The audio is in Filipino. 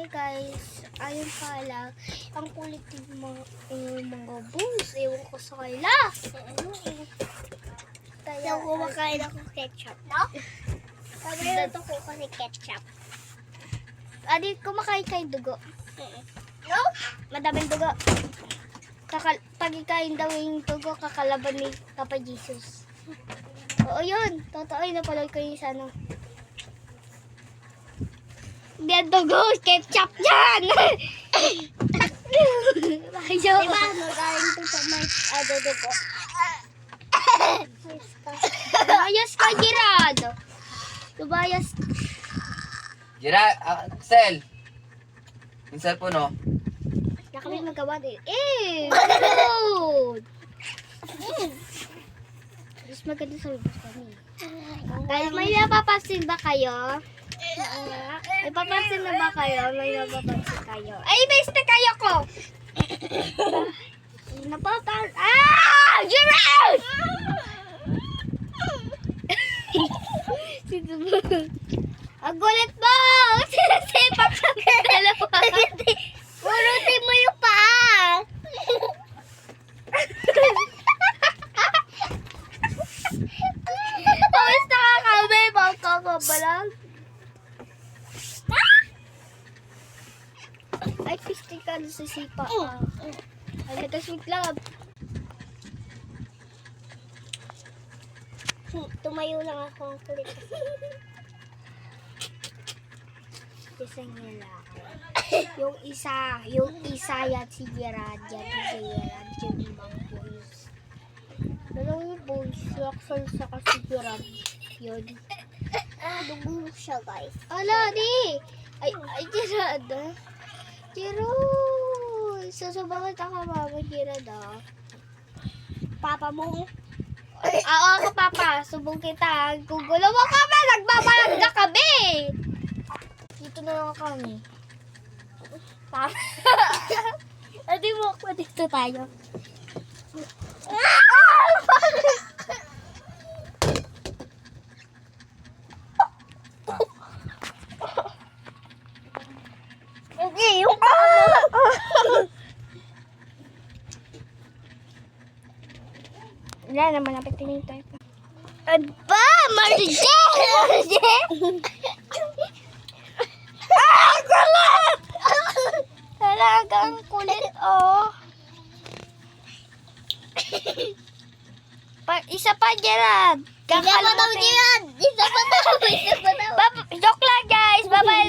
guys, ayun pala, ang kulit ng mga boys. Ewan ko sa kanila. Kaya kumakain ako ketchup, no? Kaya ito ko kasi ketchup. Adi, kumakain kayo dugo. No? Madaming dugo. Pag ikain daw yung dugo, kakalaban ni Papa Jesus. Oo yun. Totoo yun. Napaloy ko yung isa, no? Hindi ang dugo. Ketchup yan! Ayaw. Diba? Magaling ito sa may dugo. Lubayas ka, Gerard. Lubayas. Gerard, Sel. Yung cellphone, no? Na kami magawa din. Good! Mas maganda sa lubos kami. Guys, may napapansin ba kayo? May papansin na ba kayo? May napapansin kayo? Ay, basta kayo ko! Napapansin. Gerard! Ang gulit mo! Sinasipak sa dalawa. Urutin mo yung paa. Kamusta ka kami? Magkakabalang. Ay, pisting ka sa sipa. Ay, nagaswig lang. Tumayo lang ako ang kulit. Isang lalaki. Yung isa yan si Gerard. Yan si Gerard. Yung ibang boys. Dalawang boys. Laksan sa kasi Gerard. Yun. Dugo siya, guys. Ala, di! Ay, Gerard, ah. Gerard! Susubangan ka mama, Gerard, ah. Papa mo? Oo, ako, Papa. Subong kita. Gugulo mo kami. Nagbabalag na kami. Dito na lang kami. Papa. Adi mo ako. Dito tayo. Okay, yung wala naman napitingin tayo. Aba! Marje! Marje! Kulit! Talagang kulit, oh. Isa pa, Gerard. Isa pa daw, Gerard. Isa pa daw. Joke lang, guys. Bye-bye.